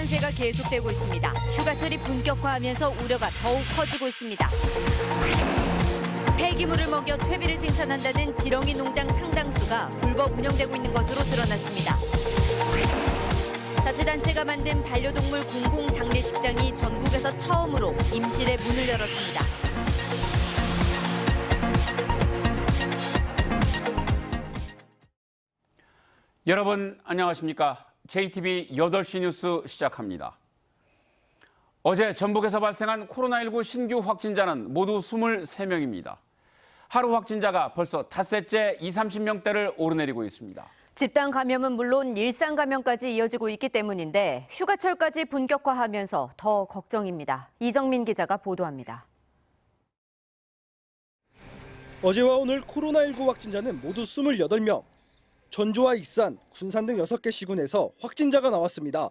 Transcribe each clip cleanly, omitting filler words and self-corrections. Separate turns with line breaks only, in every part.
확산세가 계속되고 있습니다. 휴가철이 본격화하면서 우려가 더욱 커지고 있습니다. 폐기물을 먹여 퇴비를 생산한다는 지렁이 농장 상당수가 불법 운영되고 있는 것으로 드러났습니다. 자치단체가 만든 반려동물 공공장례식장이 전국에서 처음으로 임실의 문을 열었습니다.
여러분 안녕하십니까? JTB 8시 뉴스 시작합니다. 어제 전북에서 발생한 코로나19 신규 확진자는 모두 23명입니다. 하루 확진자가 벌써 닷새째 20-30명대를 오르내리고 있습니다.
집단 감염은 물론 일상 감염까지 이어지고 있기 때문인데 휴가철까지 본격화하면서 더 걱정입니다. 이정민 기자가 보도합니다.
어제와 오늘 코로나19 확진자는 모두 28명. 전주와 익산, 군산 등 6개 시군에서 확진자가 나왔습니다.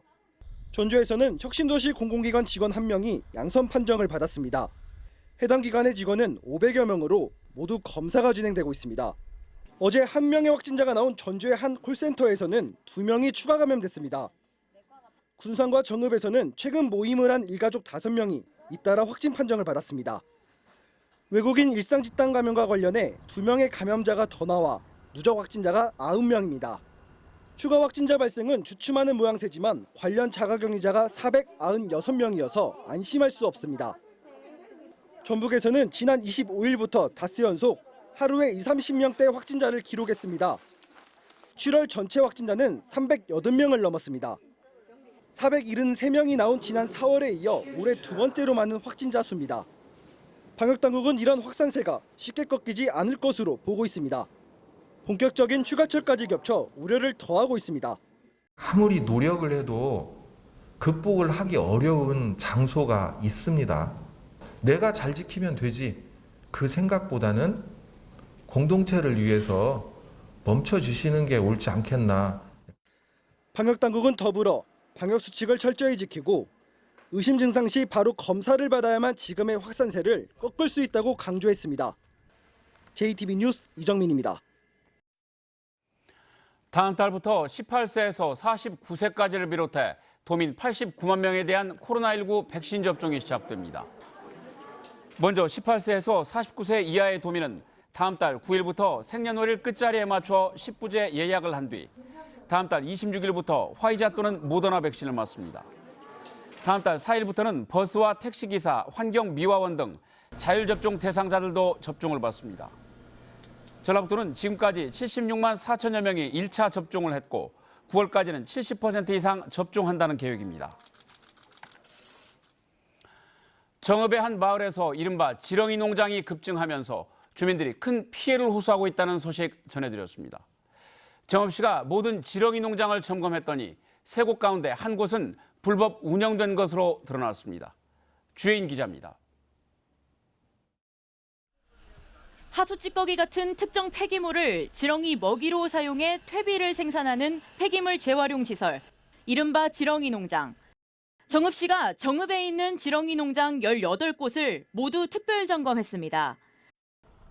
전주에서는 혁신도시 공공기관 직원 1명이 양성 판정을 받았습니다. 해당 기관의 직원은 500여 명으로 모두 검사가 진행되고 있습니다. 어제 1명의 확진자가 나온 전주의 한 콜센터에서는 2명이 추가 감염됐습니다. 군산과 정읍에서는 최근 모임을 한 일가족 5명이 잇따라 확진 판정을 받았습니다. 외국인 일상 집단 감염과 관련해 2명의 감염자가 더 나와 누적 확진자가 90명입니다. 추가 확진자 발생은 주춤하는 모양새지만 관련 자가격리자가 496명이어서 안심할 수 없습니다. 전북에서는 지난 25일부터 닷새 연속 하루에 20-30명대 확진자를 기록했습니다. 7월 전체 확진자는 308명을 넘었습니다. 473명이 나온 지난 4월에 이어 올해 두 번째로 많은 확진자 수입니다. 방역당국은 이런 확산세가 쉽게 꺾이지 않을 것으로 보고 있습니다. 본격적인 휴가철까지 겹쳐 우려를 더하고 있습니다.
아무리 노력을 해도 극복을 하기 어려운 장소가 있습니다. 내가 잘 지키면 되지. 그 생각보다는 공동체를 위해서 멈춰주시는 게 옳지 않겠나.
방역당국은 더불어 방역수칙을 철저히 지키고 의심 증상 시 바로 검사를 받아야만 지금의 확산세를 꺾을 수 있다고 강조했습니다. JTB 뉴스 이정민입니다.
다음 달부터 18세에서 49세까지를 비롯해 도민 89만 명에 대한 코로나19 백신 접종이 시작됩니다. 먼저 18세에서 49세 이하의 도민은 다음 달 9일부터 생년월일 끝자리에 맞춰 10부제 예약을 한 뒤 다음 달 26일부터 화이자 또는 모더나 백신을 맞습니다. 다음 달 4일부터는 버스와 택시기사, 환경미화원 등 자율접종 대상자들도 접종을 받습니다. 전라북도는 지금까지 76만 4천여 명이 1차 접종을 했고 9월까지는 70% 이상 접종한다는 계획입니다. 정읍의 한 마을에서 이른바 지렁이 농장이 급증하면서 주민들이 큰 피해를 호소하고 있다는 소식 전해드렸습니다. 정읍시가 모든 지렁이 농장을 점검했더니 3곳 가운데 한 곳은 불법 운영된 것으로 드러났습니다. 주혜인 기자입니다.
하수 찌꺼기 같은 특정 폐기물을 지렁이 먹이로 사용해 퇴비를 생산하는 폐기물 재활용 시설, 이른바 지렁이 농장. 정읍시가 정읍에 있는 지렁이 농장 18곳을 모두 특별 점검했습니다.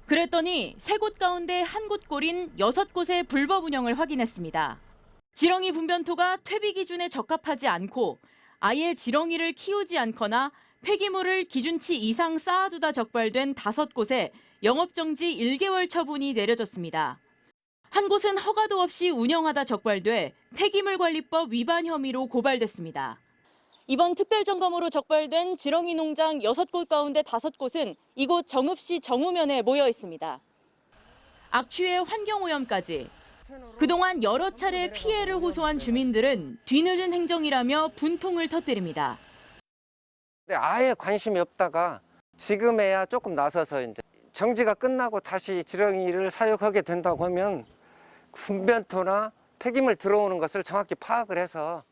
그랬더니 3곳 가운데 한 곳 꼴인 6곳의 불법 운영을 확인했습니다. 지렁이 분변토가 퇴비 기준에 적합하지 않고 아예 지렁이를 키우지 않거나 폐기물을 기준치 이상 쌓아두다 적발된 5곳에 영업정지 1개월 처분이 내려졌습니다. 한 곳은 허가도 없이 운영하다 적발돼 폐기물관리법 위반 혐의로 고발됐습니다. 이번 특별점검으로 적발된 지렁이 농장 6곳 가운데 5곳은 이곳 정읍시 정우면에 모여 있습니다. 악취에 환경오염까지. 그동안 여러 차례 피해를 호소한 주민들은 뒤늦은 행정이라며 분통을 터뜨립니다.
아예 관심이 없다가 지금에야 조금 나서서 이제 정지가 끝나고 다시 지렁이를 사육하게 된다고 하면 분변토나 폐기물 들어오는 것을 정확히 파악을 해서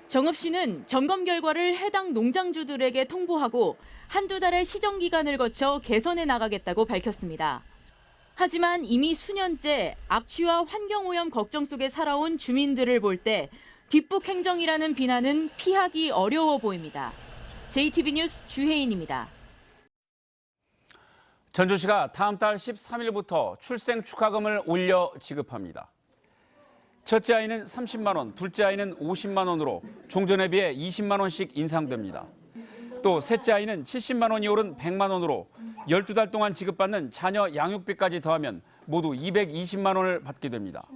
정읍시는 점검 결과를 해당 농장주들에게 통보하고 한두 달의 시정기간을 거쳐 개선해 나가겠다고 밝혔습니다. 하지만 이미 수년째 악취와 환경오염 걱정 속에 살아온 주민들을 볼 때 뒷북 행정이라는 비난은 피하기 어려워 보입니다. JTB 뉴스 주혜인입니다.
전주시가 다음 달 13일부터 출생 축하금을 올려 지급합니다. 첫째 아이는 30만 원, 둘째 아이는 50만 원으로 종전에 비해 20만 원씩 인상됩니다. 또 셋째 아이는 70만 원이 오른 100만 원으로 12달 동안 지급받는 자녀 양육비까지 더하면 모두 220만 원을 받게 됩니다.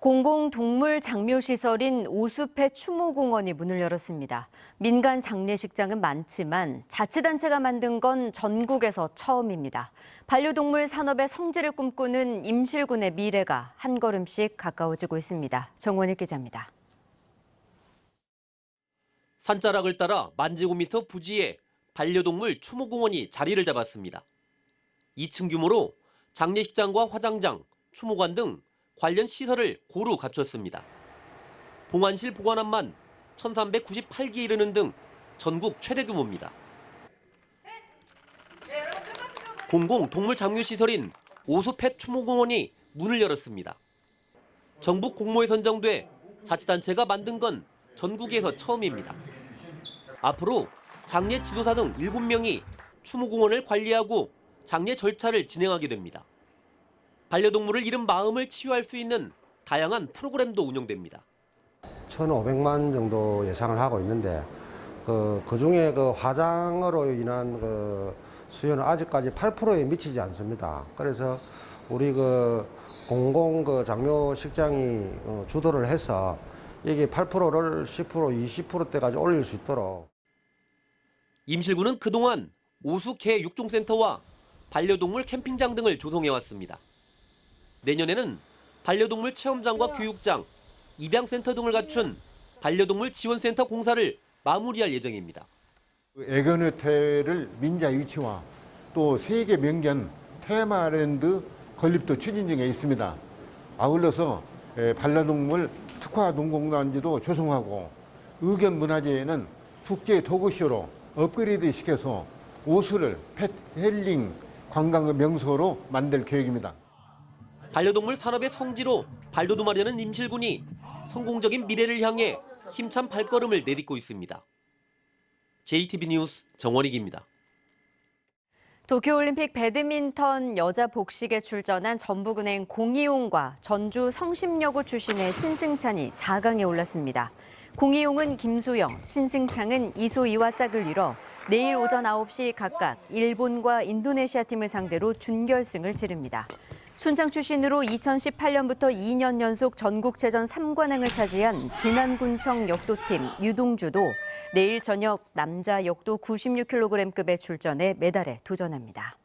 공공동물 장묘시설인 오수패 추모공원이 문을 열었습니다. 민간 장례식장은 많지만 자치단체가 만든 건 전국에서 처음입니다. 반려동물 산업의 성지를 꿈꾸는 임실군의 미래가 한 걸음씩 가까워지고 있습니다. 정원일 기자입니다.
산자락을 따라 만제곱미터 부지에 반려동물 추모공원이 자리를 잡았습니다. 2층 규모로 장례식장과 화장장, 추모관 등 관련 시설을 고루 갖췄습니다. 봉안실 보관함만 1,398기 이르는 등 전국 최대 규모입니다. 공공동물 장묘시설인 오수패 추모공원이 문을 열었습니다. 정부 공모에 선정돼 자치단체가 만든 건 전국에서 처음입니다. 앞으로 장례 지도사 등 7명이 추모공원을 관리하고 장례 절차를 진행하게 됩니다. 반려동물을 잃은 마음을 치유할 수 있는 다양한 프로그램도 운영됩니다.
1,500만 정도 예상을 하고 있는데 그중에 화장으로 인한 수요는 아직까지 8%에 미치지 않습니다. 그래서 우리 공공 장묘식장이 주도를 해서 이게 8%를 10%, 20%대까지 올릴 수 있도록.
임실군은 그동안 오수개 육종센터와 반려동물 캠핑장 등을 조성해왔습니다. 내년에는 반려동물 체험장과 교육장, 입양센터 등을 갖춘 반려동물 지원센터 공사를 마무리할 예정입니다.
애견호텔을 민자 유치와 또 세계 명견 테마랜드 건립도 추진 중에 있습니다. 아울러서 반려동물 특화 농공단지도 조성하고 의견 문화재에는 국제 도구쇼로 업그레이드 시켜서 오수를 펫 힐링 관광 명소로 만들 계획입니다.
반려동물 산업의 성지로 발돋움하려는 임실군이 성공적인 미래를 향해 힘찬 발걸음을 내딛고 있습니다. JTB 뉴스 정원익입니다.
도쿄올림픽 배드민턴 여자 복식에 출전한 전북은행 공이용과 전주 성심여고 출신의 신승찬이 4강에 올랐습니다. 공이용은 김수영, 신승찬은 이소희와 짝을 이뤄 내일 오전 9시 각각 일본과 인도네시아 팀을 상대로 준결승을 치릅니다. 순창 출신으로 2018년부터 2년 연속 전국체전 3관왕을 차지한 진안군청 역도팀 유동주도 내일 저녁 남자 역도 96kg급에 출전해 메달에 도전합니다.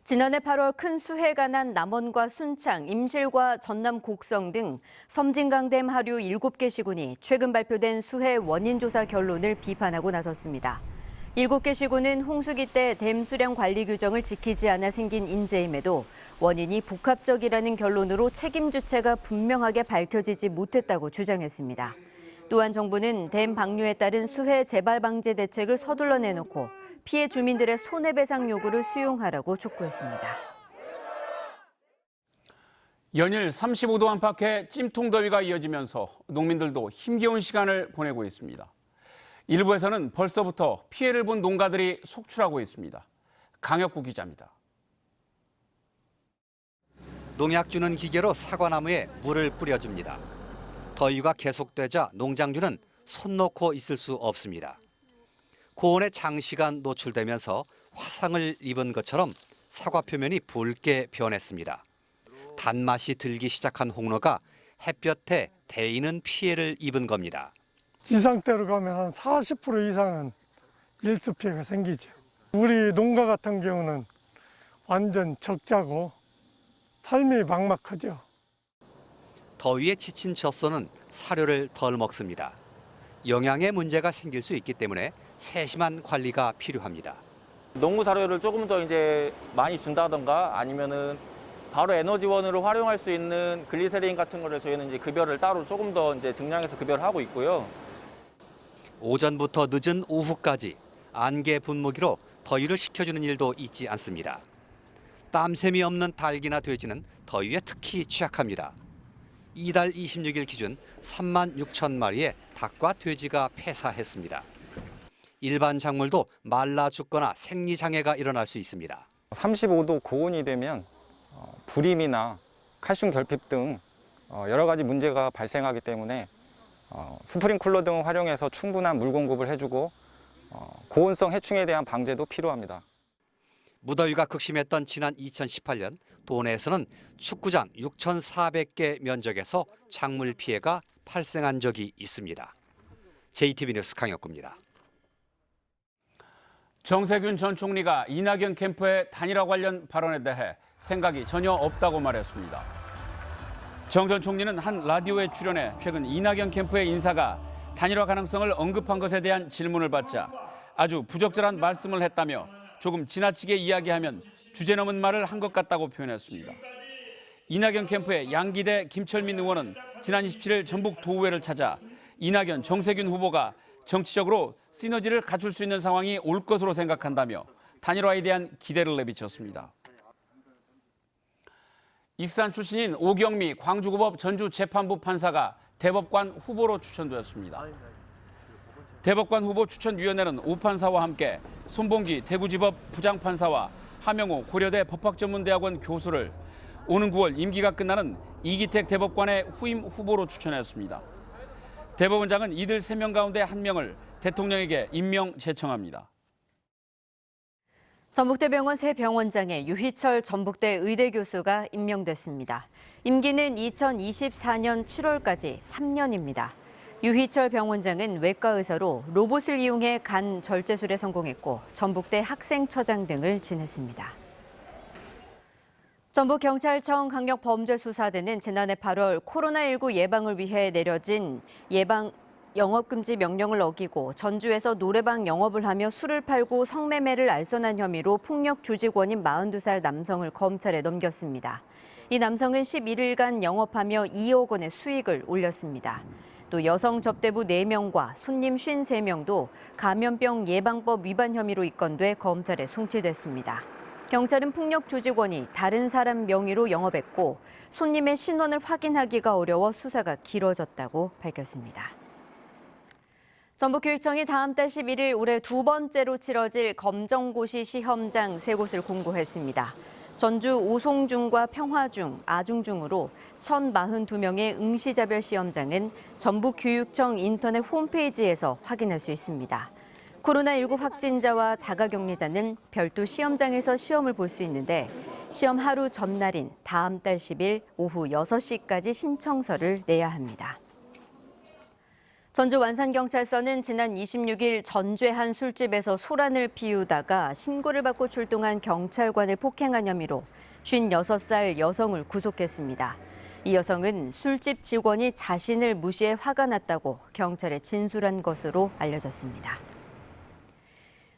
지난해 8월 큰 수해가 난 남원과 순창, 임실과 전남 곡성 등 섬진강댐 하류 7개 시군이 최근 발표된 수해 원인 조사 결론을 비판하고 나섰습니다. 7개 시군은 홍수기 때 댐 수량 관리 규정을 지키지 않아 생긴 인재임에도 원인이 복합적이라는 결론으로 책임 주체가 분명하게 밝혀지지 못했다고 주장했습니다. 또한 정부는 댐 방류에 따른 수해 재발 방제 대책을 서둘러 내놓고 피해 주민들의 손해배상 요구를 수용하라고 촉구했습니다.
연일 35도 안팎의 찜통더위가 이어지면서 농민들도 힘겨운 시간을 보내고 있습니다. 일부에서는 벌써부터 피해를 본 농가들이 속출하고 있습니다. 강혁구 기자입니다.
농약 주는 기계로 사과나무에 물을 뿌려줍니다. 더위가 계속되자 농장주는 손 놓고 있을 수 없습니다. 고온에 장시간 노출되면서 화상을 입은 것처럼 사과 표면이 붉게 변했습니다. 단맛이 들기 시작한 홍로가 햇볕에 데이는 피해를 입은 겁니다.
이 상태로 가면 한 40% 이상은 일수 피해가 생기죠. 우리 농가 같은 경우는 완전 적자고 삶이 막막하죠.
더위에 지친 젖소는 사료를 덜 먹습니다. 영양에 문제가 생길 수 있기 때문에 세심한 관리가 필요합니다.
농무 사료를 조금 더 이제 많이 준다던가 아니면은 바로 에너지원으로 활용할 수 있는 글리세린 같은 거를 저희는 이제 급여를 따로 조금 더 이제 증량해서 급여를 하고 있고요.
오전부터 늦은 오후까지 안개 분무기로 더위를 식혀주는 일도 있지 않습니다. 땀샘이 없는 닭이나 돼지는 더위에 특히 취약합니다. 이달 26일 기준 3만 6천 마리의 닭과 돼지가 폐사했습니다. 일반 작물도 말라 죽거나 생리장애가 일어날 수 있습니다.
35도 고온이 되면
불임이나 칼슘 결핍 등 여러 가지 문제가 발생하기 때문에 스프링클러 등을 활용해서 충분한 물 공급을 해주고 고온성 해충에 대한 방제도 필요합니다.
무더위가 극심했던 지난 2018년 도내에서는 축구장 6,400개 면적에서 작물 피해가 발생한 적이 있습니다. JTB 뉴스 강혁구입니다.
정세균 전 총리가 이낙연 캠프의 단일화 관련 발언에 대해 생각이 전혀 없다고 말했습니다. 정 전 총리는 한 라디오에 출연해 최근 이낙연 캠프의 인사가 단일화 가능성을 언급한 것에 대한 질문을 받자 아주 부적절한 말씀을 했다며 조금 지나치게 이야기하면 주제 넘은 말을 한 것 같다고 표현했습니다. 이낙연 캠프의 양기대 김철민 의원은 지난 27일 전북 도의회를 찾아 이낙연, 정세균 후보가 정치적으로 시너지를 갖출 수 있는 상황이 올 것으로 생각한다며 단일화에 대한 기대를 내비쳤습니다. 익산 출신인 오경미 광주고법 전주재판부 판사가 대법관 후보로 추천되었습니다. 대법관 후보 추천위원회는 오 판사와 함께 손봉기 대구지법 부장판사와 하명호 고려대 법학전문대학원 교수를 오는 9월 임기가 끝나는 이기택 대법관의 후임 후보로 추천했습니다. 대법원장은 이들 3명 가운데 1명을 대통령에게 임명 제청합니다.
전북대병원 새 병원장에 유희철 전북대 의대 교수가 임명됐습니다. 임기는 2024년 7월까지 3년입니다. 유희철 병원장은 외과 의사로 로봇을 이용해 간 절제술에 성공했고 전북대 학생처장 등을 지냈습니다. 전북경찰청 강력범죄수사대는 지난해 8월 코로나19 예방을 위해 내려진 영업금지 명령을 어기고 전주에서 노래방 영업을 하며 술을 팔고 성매매를 알선한 혐의로 폭력 조직원인 42살 남성을 검찰에 넘겼습니다. 이 남성은 11일간 영업하며 2억 원의 수익을 올렸습니다. 또 여성 접대부 4명과 손님 53명도 감염병 예방법 위반 혐의로 입건돼 검찰에 송치됐습니다. 경찰은 폭력 조직원이 다른 사람 명의로 영업했고 손님의 신원을 확인하기가 어려워 수사가 길어졌다고 밝혔습니다. 전북교육청이 다음 달 11일 올해 2번째로 치러질 검정고시 시험장 3곳을 공고했습니다. 전주 오송중과 평화중, 아중중으로 1,042명의 응시자별 시험장은 전북교육청 인터넷 홈페이지에서 확인할 수 있습니다. 코로나19 확진자와 자가격리자는 별도 시험장에서 시험을 볼 수 있는데 시험 하루 전날인 다음 달 10일 오후 6시까지 신청서를 내야 합니다. 전주 완산경찰서는 지난 26일 전주의 한 술집에서 소란을 피우다가 신고를 받고 출동한 경찰관을 폭행한 혐의로 56살 여성을 구속했습니다. 이 여성은 술집 직원이 자신을 무시해 화가 났다고 경찰에 진술한 것으로 알려졌습니다.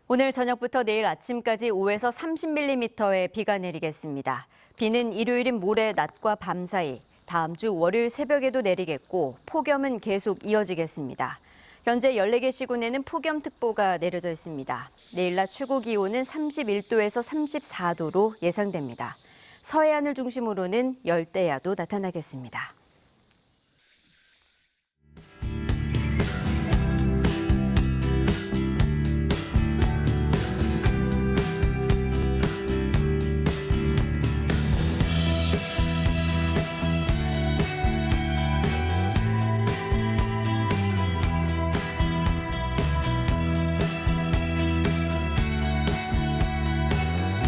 오늘 저녁부터 내일 아침까지 5에서 30mm의 비가 내리겠습니다. 비는 일요일인 모레 낮과 밤 사이, 다음 주 월요일 새벽에도 내리겠고 폭염은 계속 이어지겠습니다. 현재 14개 시군에는 폭염특보가 내려져 있습니다. 내일 낮 최고 기온은 31도에서 34도로 예상됩니다. 서해안을 중심으로는 열대야도 나타나겠습니다.